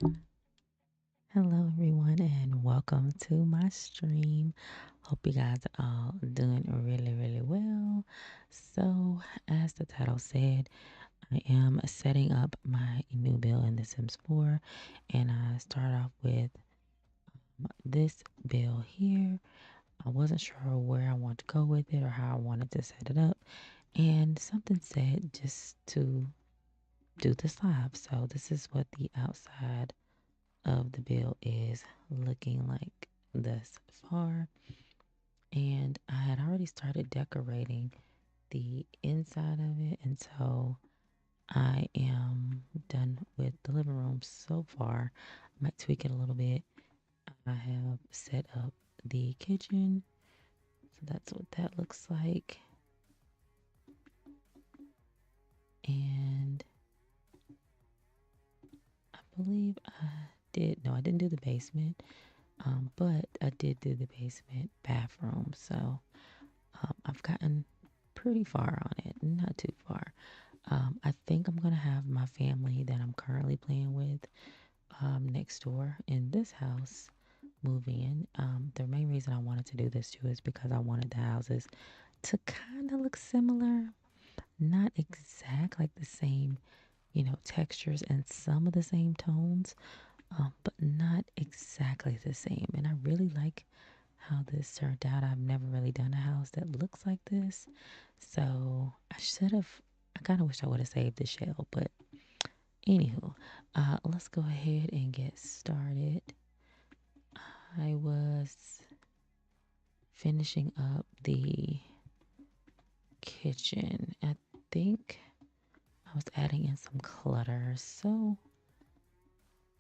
Hello, everyone, and welcome to my stream. Hope you guys are all doing really, really well. So, as the title said, I am setting up my new build in The Sims 4, and I start off with this build here. I wasn't sure where I want to go with it or how I wanted to set it up, and something said just to do the slab. So, this is what the outside of the build is looking like thus far. And I had already started decorating the inside of it, and so I am done with the living room so far. I might tweak it a little bit. I have set up the kitchen, so that's what that looks like. And I believe I didn't do the basement, but I did do the basement bathroom. So I've gotten pretty far on it, not too far. I think I'm gonna have my family that I'm currently playing with next door in this house move in. The main reason I wanted to do this too is because I wanted the houses to kind of look similar, not exact like the same, textures and some of the same tones, but not exactly the same. And I really like how this turned out. I've never really done a house that looks like this. So I kind of wish I would have saved the shell. But anywho, let's go ahead and get started. I was finishing up the kitchen. I think I was adding in some clutter. So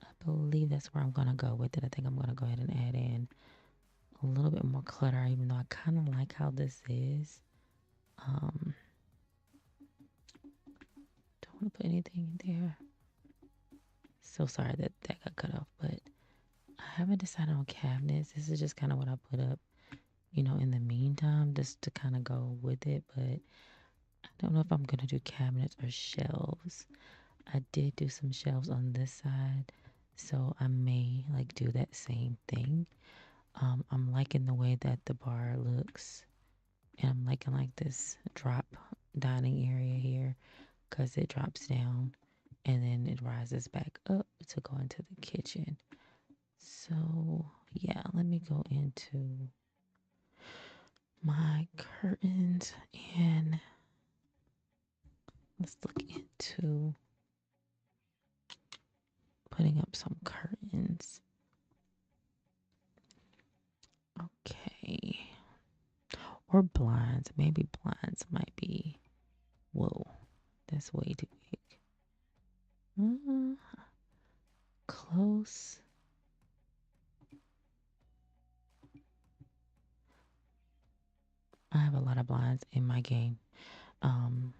I believe that's where I'm going to go with it. I think I'm going to go ahead and add in a little bit more clutter, even though I kind of like how this is. Um, don't want to put anything in there. So sorry that that got cut off, but I haven't decided on cabinets. This is just kind of what I put up, in the meantime, just to kind of go with it. But I don't know if I'm going to do cabinets or shelves. I did do some shelves on this side, so I may like do that same thing. I'm liking the way that the bar looks, and I'm liking like this drop dining area here because it drops down and then it rises back up to go into the kitchen. So, yeah, let me go into my curtains and let's look into putting up some curtains. Okay. Or blinds. Maybe blinds might be. Whoa, that's way too big. Uh, Close. I have a lot of blinds in my game. Um,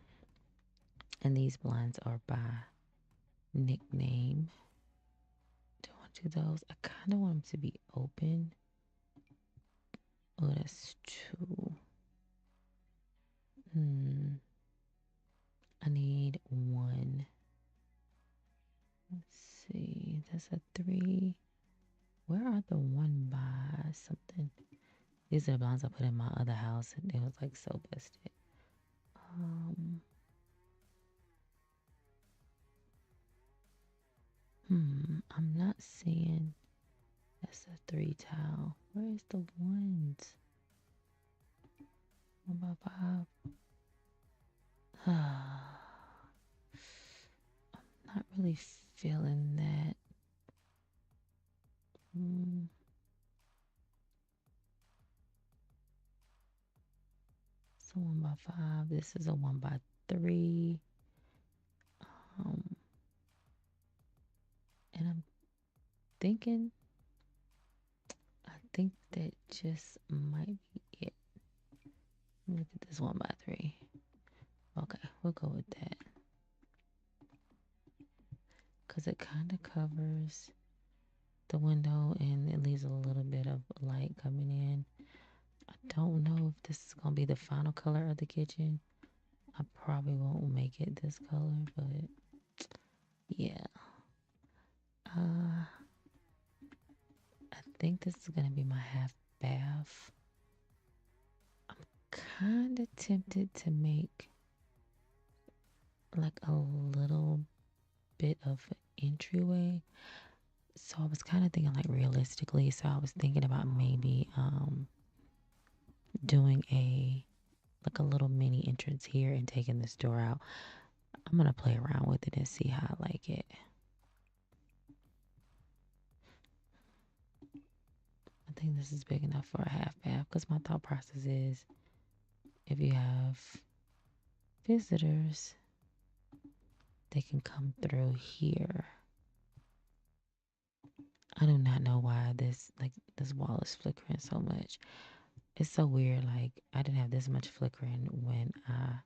and these blinds are by nickname. Do I want to do those? I kind of want them to be open. Oh, that's two. I need one. Let's see. That's a three. Where are the one by something? These are the blinds I put in my other house, and it was like so busted. Um, I'm not seeing. That's a three tile. Where's the ones? 1 by 5. Not really feeling that. Mm, it's a 1 by 5. This is a 1 by 3. Um, and I'm thinking, I think that just might be it. Look at this 1 by 3. Okay, we'll go with that. Because it kind of covers the window and it leaves a little bit of light coming in. I don't know if this is going to be the final color of the kitchen. I probably won't make it this color, but yeah. I think this is gonna be my half bath. I'm kind of tempted to make like a little bit of an entryway. So I was kind of thinking like realistically. So I was thinking about maybe doing a little mini entrance here and taking this door out. I'm gonna play around with it and see how I like it. I think this is big enough for a half bath because my thought process is if you have visitors, they can come through here. I do not know why this wall is flickering so much. It's so weird. Like I didn't have this much flickering when I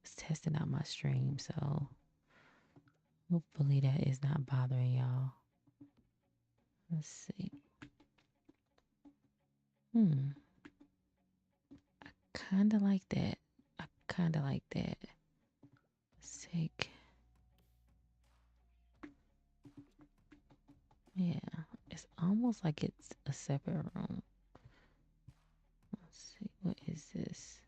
was testing out my stream. So hopefully that is not bothering y'all. Let's see. Kind of like that. I kind of like that. Let's take. Yeah, it's almost like it's a separate room. Let's see, what is this?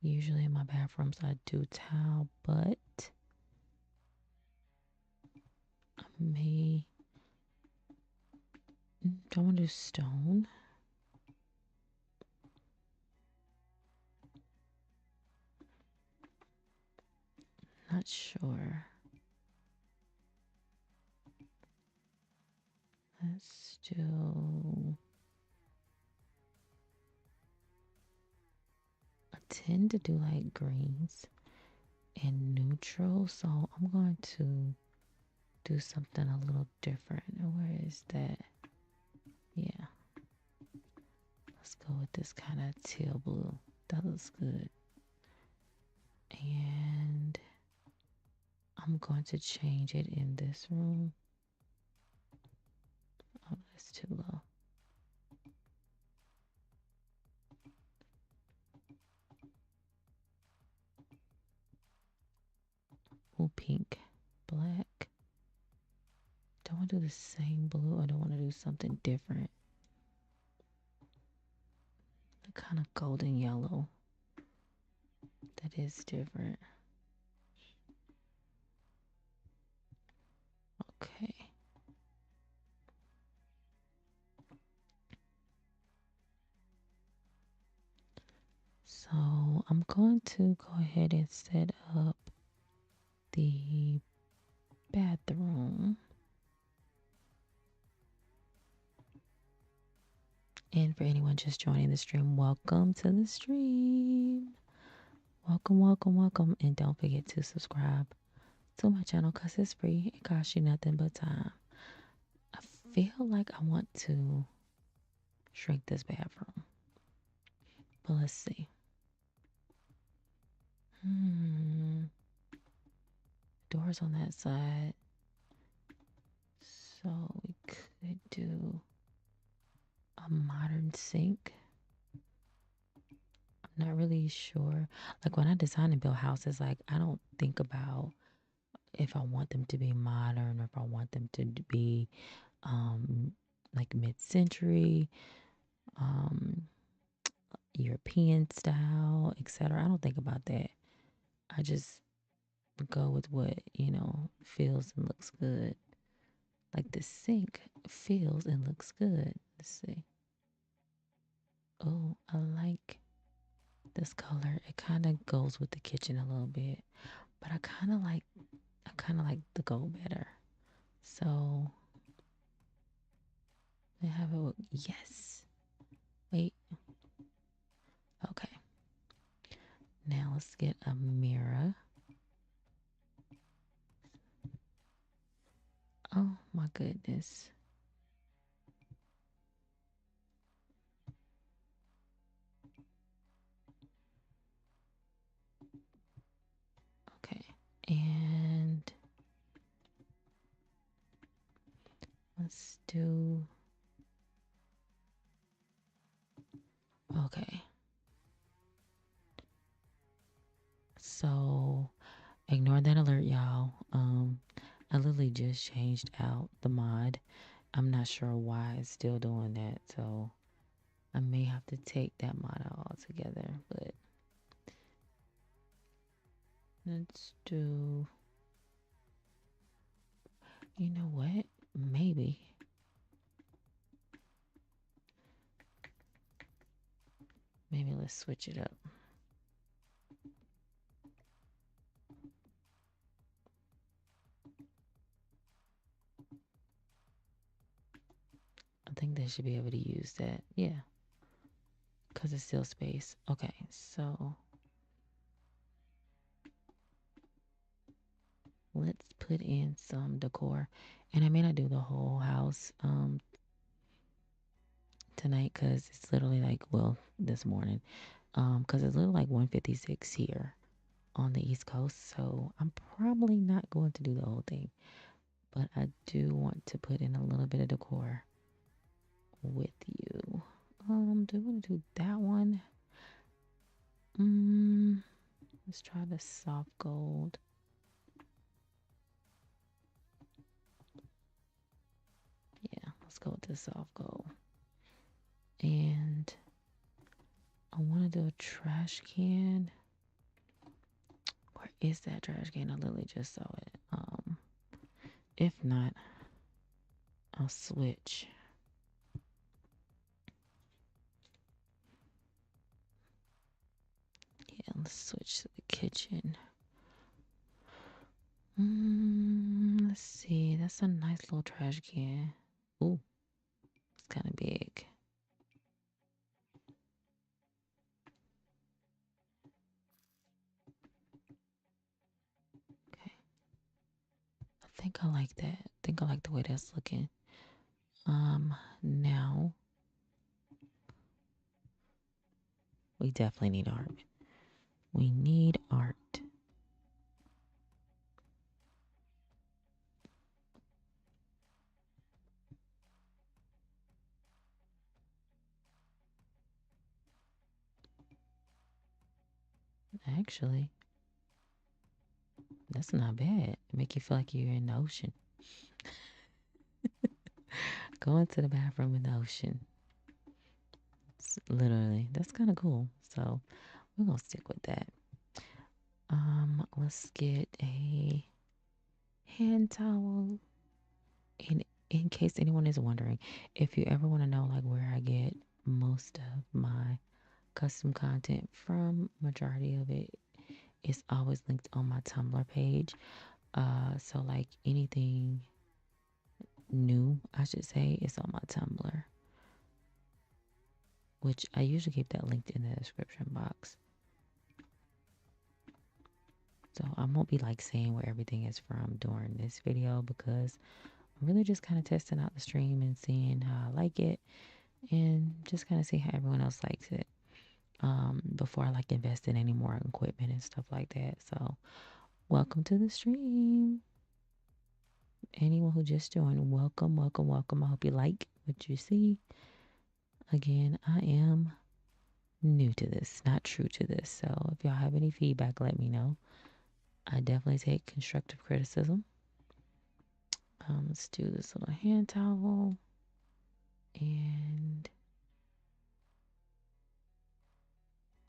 Usually in my bathrooms I do tile, but I may. Do I want to do stone? Not sure. Let's do. I tend to do like greens and neutral, so I'm going to do something a little different. Where is that? Yeah. Let's go with this kind of teal blue. That looks good. And I'm going to change it in this room. Oh, that's too low. Oh, pink, black. Don't want to do the same blue or don't want to do something different. The kind of golden yellow. That is different. Okay. So I'm going to go ahead and set up the bathroom. And for anyone just joining the stream, welcome to the stream. Welcome, welcome, welcome. And don't forget to subscribe to my channel because it's free. It costs you nothing but time. I feel like I want to shrink this bathroom. But let's see. Doors on that side. So we could do a modern sink. I'm not really sure. Like when I design and build houses, like I don't think about if I want them to be modern or if I want them to be like mid-century, European style, etc. I don't think about that. I just go with what, feels and looks good. Like the sink feels and looks good. Let's see. Oh, I like this color. It kind of goes with the kitchen a little bit, but I kind of like the gold better. So I have it. Yes. Wait. Okay. Now let's get a mirror. Oh my goodness. Okay. And let's do. Okay. alert, y'all. I literally just changed out the mod. I'm not sure why it's still doing that, so I may have to take that mod out altogether. But let's do. You know what? Maybe. Maybe let's switch it up. I think they should be able to use that. Yeah. Because it's still space. Okay, so let's put in some decor. And I may not do the whole house tonight because it's literally like, well, this morning. Because it's literally like 1:56 here on the East Coast. So I'm probably not going to do the whole thing. But I do want to put in a little bit of decor with you. Do you want to do that one? Let's try the soft gold. Yeah, let's go with the soft gold. And I want to do a trash can. Where is that trash can? I literally just saw it. If not, I'll switch. Yeah, let's switch to the kitchen. Let's see. That's a nice little trash can. Ooh, it's kind of big. Okay. I think I like that. I think I like the way that's looking. Now we definitely need art. We need art. Actually, that's not bad. Make you feel like you're in the ocean. Going to the bathroom in the ocean. It's literally, that's kind of cool. So we're gonna stick with that. Let's get a hand towel. And in case anyone is wondering, if you ever want to know like where I get most of my custom content from, majority of it is always linked on my Tumblr page. So like anything new, I should say, is on my Tumblr, which I usually keep that linked in the description box. So I won't be like saying where everything is from during this video because I'm really just kind of testing out the stream and seeing how I like it and just kind of see how everyone else likes it before I like invest in any more equipment and stuff like that. So welcome to the stream. Anyone who just joined, welcome, welcome, welcome. I hope you like what you see. Again, I am new to this, not true to this. So if y'all have any feedback, let me know. I definitely take constructive criticism. Let's do this little hand towel. And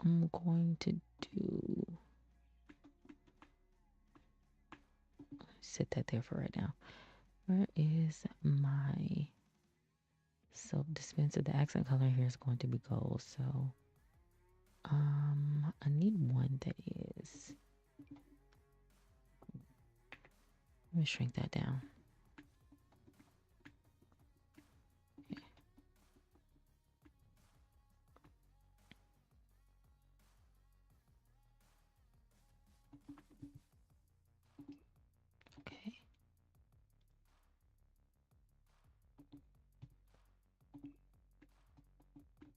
I'm going to do, set that there for right now. Where is my soap dispenser? The accent color here is going to be gold. So I need one that is, let me shrink that down. Okay.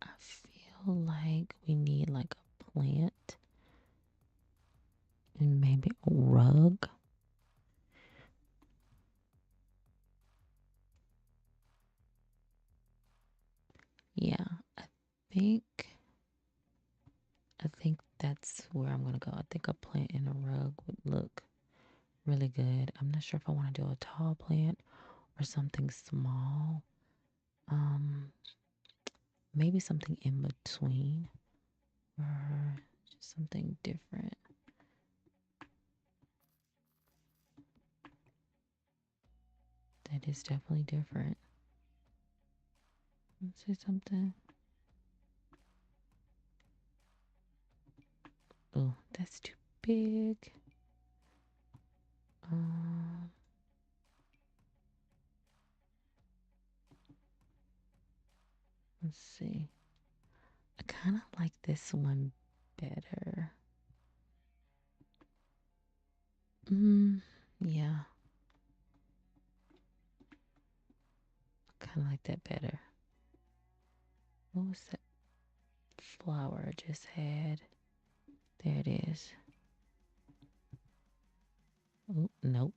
I feel like we need like a plant and maybe a rug. Yeah, think I think that's where I'm gonna go. I think a plant and a rug would look really good. I'm not sure if I want to do a tall plant or something small. Um, Maybe something in between or just something different. That is definitely different. Let's say something. Oh, that's too big. Um, let's see. I kind of like this one better. Yeah, kind of like that better. What was that flower I just had? There it is. Oh, nope.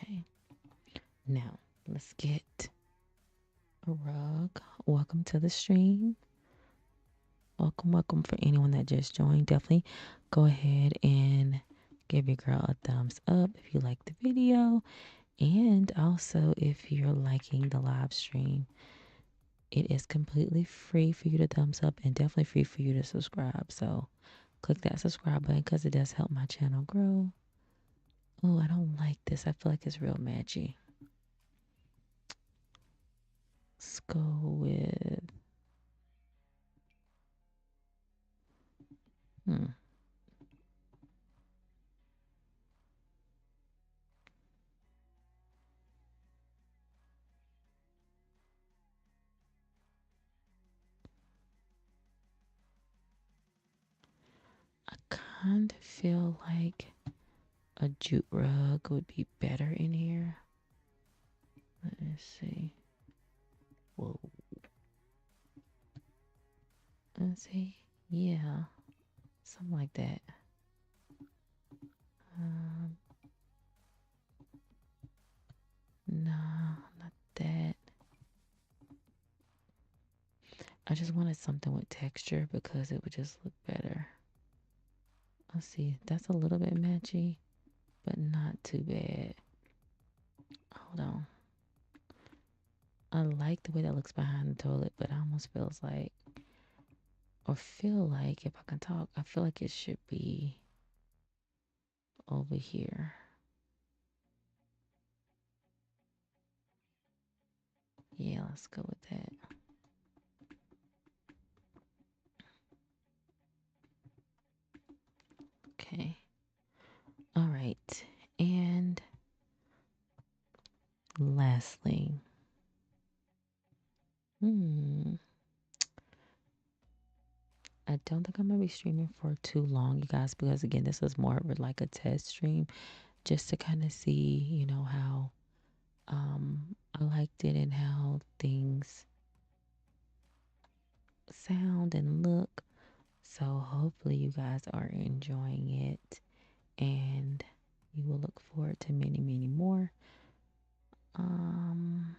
Okay. Now, let's get a rug. Welcome to the stream. Welcome, welcome for anyone that just joined. Definitely go ahead and give your girl a thumbs up if you like the video. And also, if you're liking the live stream, it is completely free for you to thumbs up and definitely free for you to subscribe. So click that subscribe button because it does help my channel grow. Oh, I don't like this. I feel like it's real matchy. Let's go with, hmm. I kind of feel like a jute rug would be better in here. Let me see. Whoa. Let's see. Yeah, something like that. Um, nah, not that. I just wanted something with texture because it would just look better. Let's see. That's a little bit matchy, but not too bad. Hold on. I like the way that looks behind the toilet, but it almost feels like, or feel like, if I can talk, I feel like it should be over here. Yeah, let's go with that. Okay. All right. And lastly, I don't think I'm gonna be streaming for too long, you guys, because again, this was more of like a test stream, just to kind of see, how I liked it and how things sound and look. So hopefully you guys are enjoying it, and you will look forward to many, many more. Um,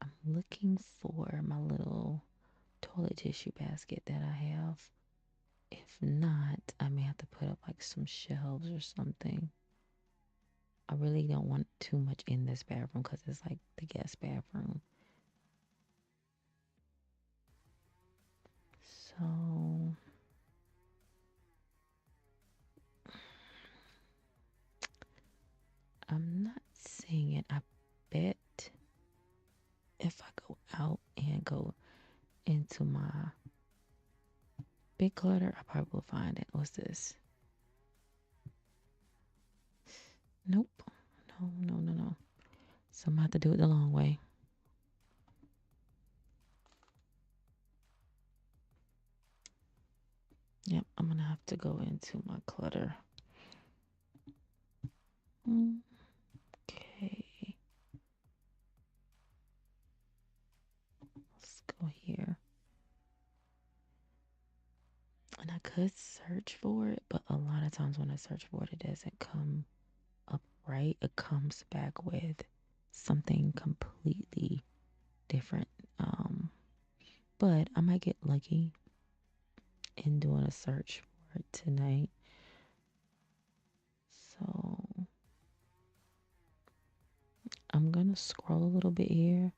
I'm looking for my little toilet tissue basket that I have. If not, I may have to put up like some shelves or something. I really don't want too much in this bathroom because it's like the guest bathroom. So I'm not seeing it. I bet if I go out and go into my big clutter, I probably will find it. What's this? Nope. No, no, no, no. So I'm gonna have to do it the long way. Yep, I'm gonna have to go into my clutter. Okay. Let's go here. And I could search for it, but a lot of times when I search for it, it doesn't come up right, it comes back with something completely different. But I might get lucky in doing a search for it tonight. So I'm gonna scroll a little bit here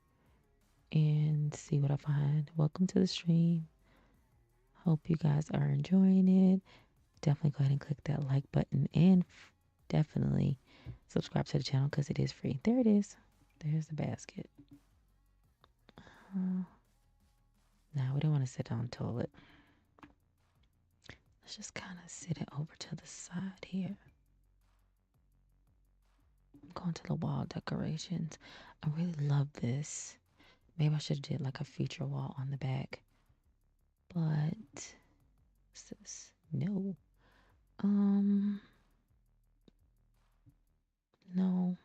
and see what I find. Welcome to the stream. Hope you guys are enjoying it. Definitely go ahead and click that like button and definitely subscribe to the channel because it is free. There it is. There's the basket. Now we don't want to sit on the toilet. Let's just kind of sit it over to the side here. I'm going to the wall decorations. I really love this. Maybe I should have did like a feature wall on the back. But what's this? No. No.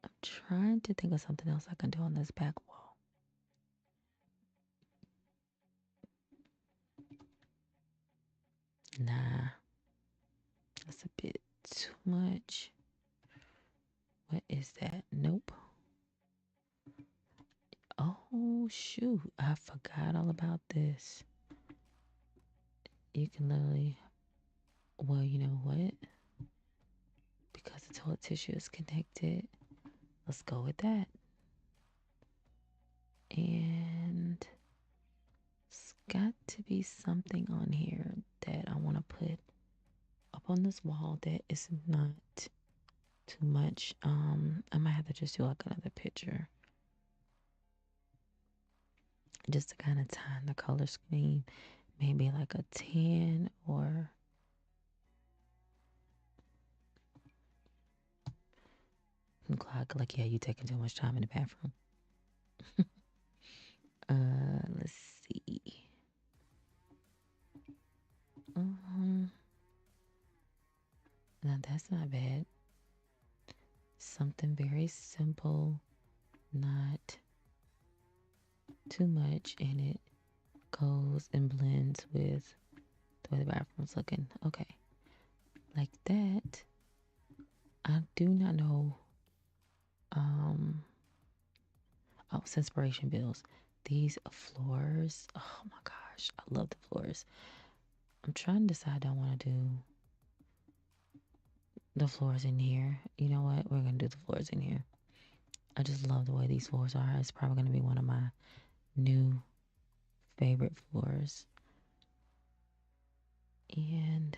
I'm trying to think of something else I can do on this back wall. Nah. That's a bit too much. What is that? Nope. Oh, shoot. I forgot all about this. You can literally, well, you know what? Because the toilet tissue is connected, let's go with that. And it's got to be something on here that I want to put up on this wall that is not too much. I might have to just do like another picture just to kind of tie in the color scheme. Maybe like a tan or like yeah, you taking too much time in the bathroom. Let's see. Now that's not bad. Something very simple, not too much, and it goes and blends with the way the bathroom's looking. Okay, like that. I do not know. Oh, Inspiration Bills. These floors. Oh my gosh, I love the floors. I'm trying to decide I want to do the floors in here. You know what? We're gonna do the floors in here. I just love the way these floors are. It's probably gonna be one of my new favorite floors. And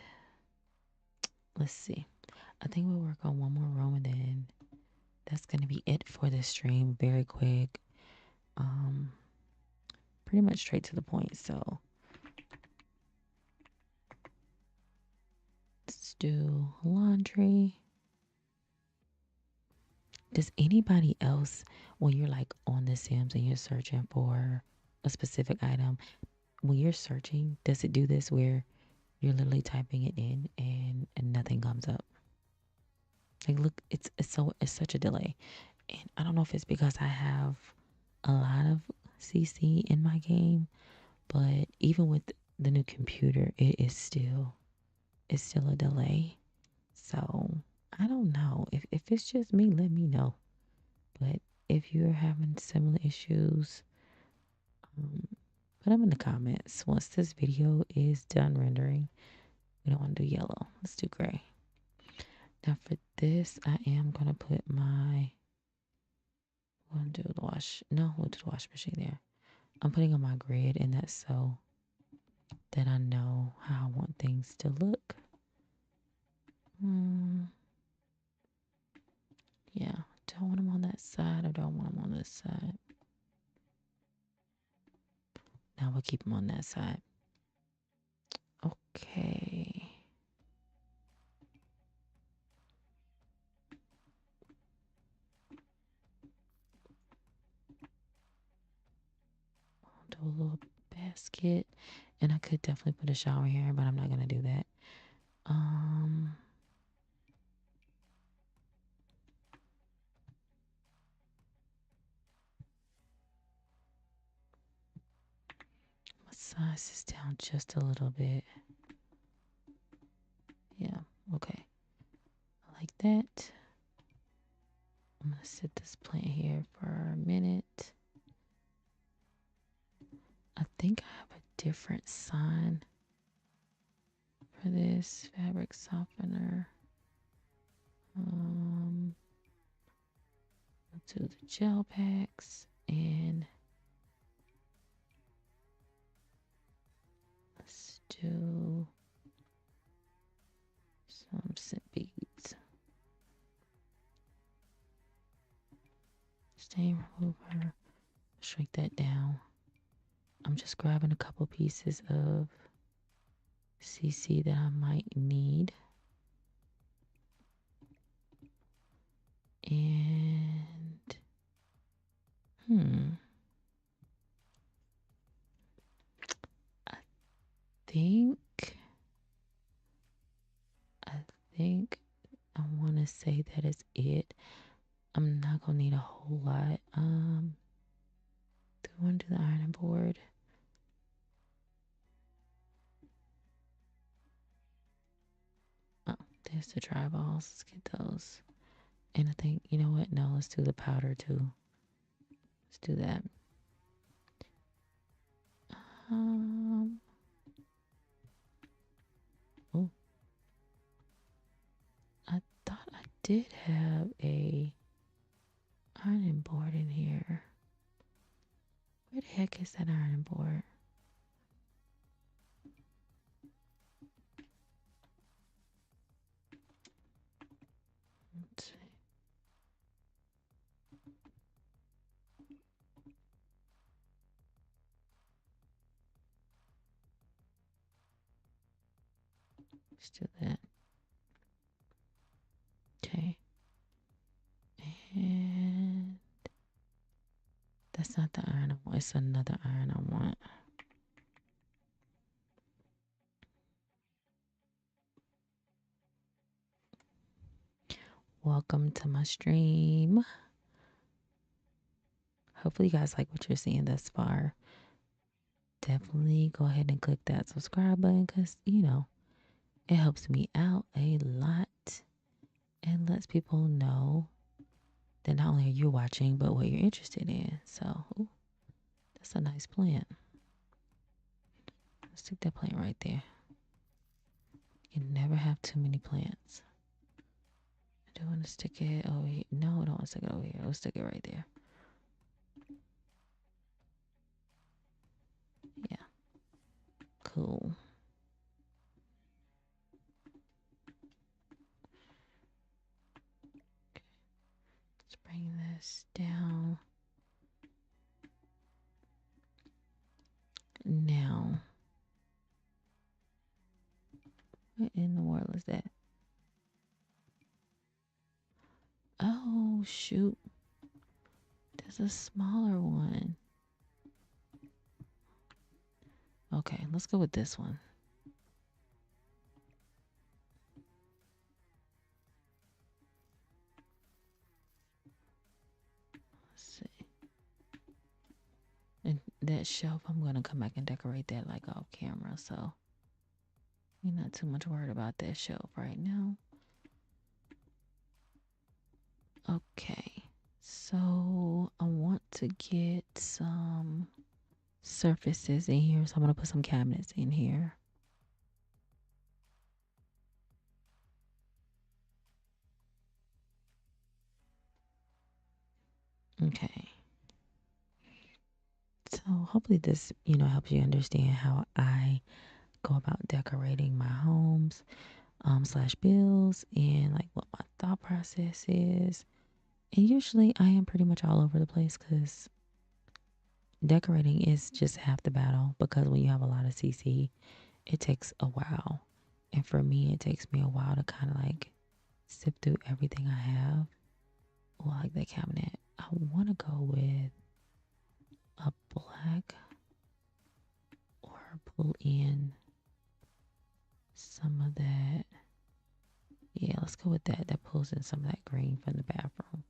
let's see. I think we'll work on one more room and then that's going to be it for this stream. Very quick. Pretty much straight to the point. So let's do laundry. Does anybody else, when you're like on The Sims and you're searching for a specific item, when you're searching, does it do this where you're literally typing it in and nothing comes up? Like, look, it's such a delay. And I don't know if it's because I have a lot of CC in my game, but even with the new computer, it's still a delay. So I don't know. If it's just me, let me know. But if you're having similar issues, put them in the comments. Once this video is done rendering, we don't want to do yellow. Let's do gray. Now for this, I am going to put my, we'll do the wash. No, we'll do the wash machine there. I'm putting on my grid, and that's so that I know how I want things to look. Yeah, do I want them on that side or do I want them on this side? Now we'll keep them on that side. Okay. I'll do a little basket. And I could definitely put a shower here, but I'm not going to do that. Size this down just a little bit. Yeah, okay. that. I'm going to sit this plant here for a minute. I think I have a different sign for this fabric softener. To the gel packs and let's do some scent beads. Stain remover. Shrink that down. I'm just grabbing a couple pieces of CC that I might need. And I think I want to say that is it. I'm not gonna need a whole lot. Do I want to do the ironing board? Oh, there's the dry balls. Let's get those. And I think, you know what? No, let's do the powder too. Let's do that. Oh, I thought I did have a ironing board in here. Where the heck is that ironing board? Let's see. Let's do that. Okay. And that's not the iron I want. It's another iron I want. Welcome to my stream. Hopefully you guys like what you're seeing thus far. Definitely go ahead and click that subscribe button because, you know, it helps me out a lot and lets people know that not only are you watching, but what you're interested in. So, ooh, that's a nice plant. Let's stick that plant right there. You never have too many plants. I do want to stick it over here. No, I don't want to stick it over here. I'll stick it right there. Yeah. Cool. Okay. Let's bring this down. Now, what in the world is that? Oh, shoot. There's a smaller one. Okay, let's go with this one. Let's see. And that shelf, I'm going to come back and decorate that like off camera. So you're not too much worried about that shelf right now. Okay. So I want to get some surfaces in here. So I'm going to put some cabinets in here. Okay. So hopefully this, helps you understand how I go about decorating my homes, / bills, and like what my thought process is. And usually I am pretty much all over the place because decorating is just half the battle, because when you have a lot of CC, it takes a while. And for me, it takes me a while to kind of like sift through everything I have. Oh, I like that cabinet. I want to go with a black or pull in some of that. Yeah, let's go with that. That pulls in some of that green from the bathroom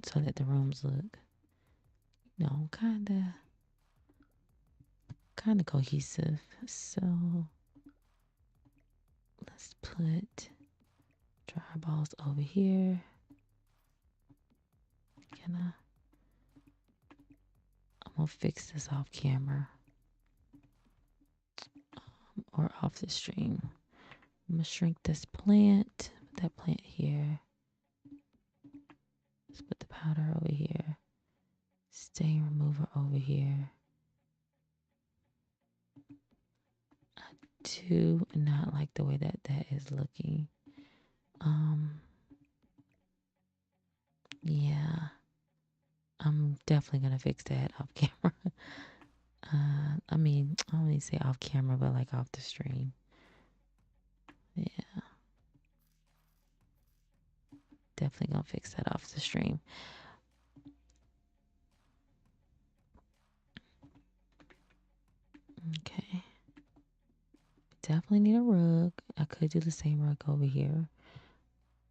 so that the rooms look, kind of cohesive. So let's put Dry balls over here. Can I? I'm gonna fix this off camera or off the stream. I'm gonna shrink this plant. Put that plant here. Let's put the powder over here. Stain remover over here. I do not like the way that is looking. Yeah, I'm definitely gonna fix that off camera. I mean, I don't even say off camera, but like off the stream. Yeah, definitely gonna fix that off the stream. Okay. Definitely need a rug. I could do the same rug over here,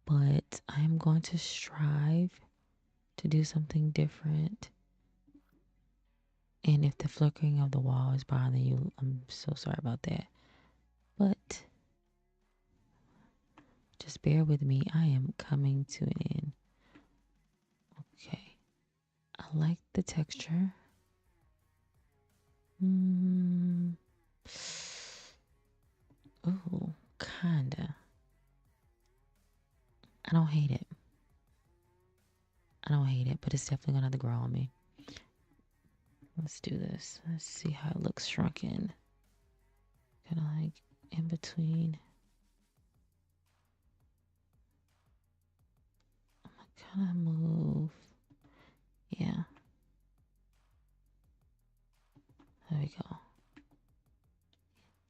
but I'm going to strive to do something different. And if the flickering of the wall is bothering you, I'm so sorry about that. But just bear with me. I am coming to an end. Okay. I like the texture. Ooh, kinda. I don't hate it. I don't hate it, but it's definitely gonna have to grow on me. Let's do this. Let's see how it looks shrunken. Kind of like in between. I'm gonna kind of move. Yeah. There we go.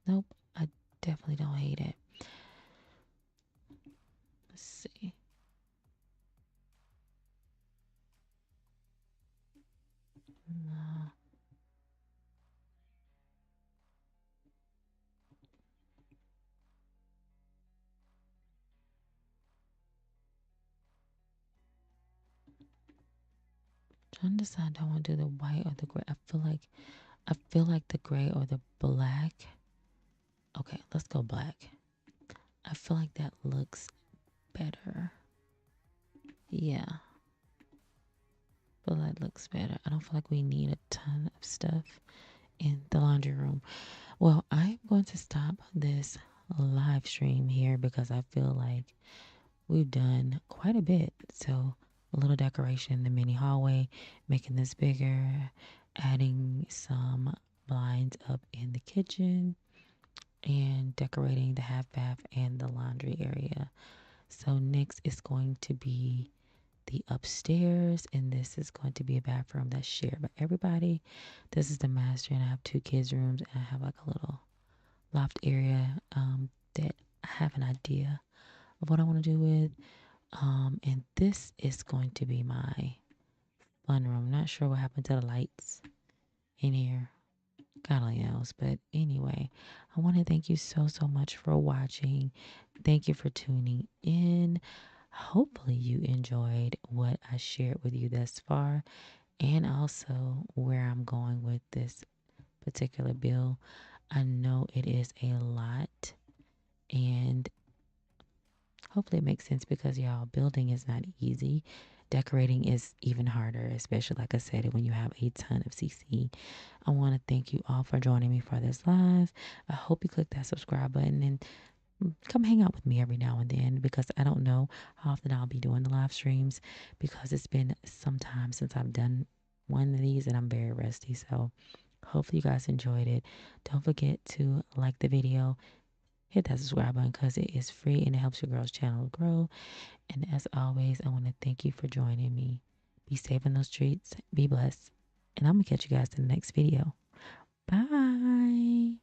Nope. I definitely don't hate it. Let's see. No. Trying to decide, do I want to do the white or the gray? I feel like the gray or the black. Okay, let's go black. I feel like that looks better. Yeah. I feel like that looks better. I don't feel like we need a ton of stuff in the laundry room. Well, I'm going to stop this live stream here because I feel like we've done quite a bit. So a little decoration in the mini hallway, making this bigger, adding some blinds up in the kitchen, and decorating the half bath and the laundry area. So next is going to be the upstairs, and this is going to be a bathroom that's shared by everybody. This is the master, and I have 2 kids' rooms, and I have like a little loft area that I have an idea of what I want to do with. And this is going to be my fun room. Not sure what happened to the lights in here. God only knows. But anyway, I want to thank you so, so much for watching. Thank you for tuning in. Hopefully you enjoyed what I shared with you thus far, and also where I'm going with this particular bill. I know it is a lot, and hopefully it makes sense because y'all, building is not easy. Decorating is even harder, especially like I said, when you have a ton of CC. I want to thank you all for joining me for this live. I hope you click that subscribe button and come hang out with me every now and then, because I don't know how often I'll be doing the live streams because it's been some time since I've done one of these and I'm very rusty. So hopefully you guys enjoyed it. Don't forget to like the video, hit that subscribe button because it is free and it helps your girl's channel grow. And as always, I want to thank you for joining me. Be safe in those streets. Be blessed. And I'm going to catch you guys in the next video. Bye.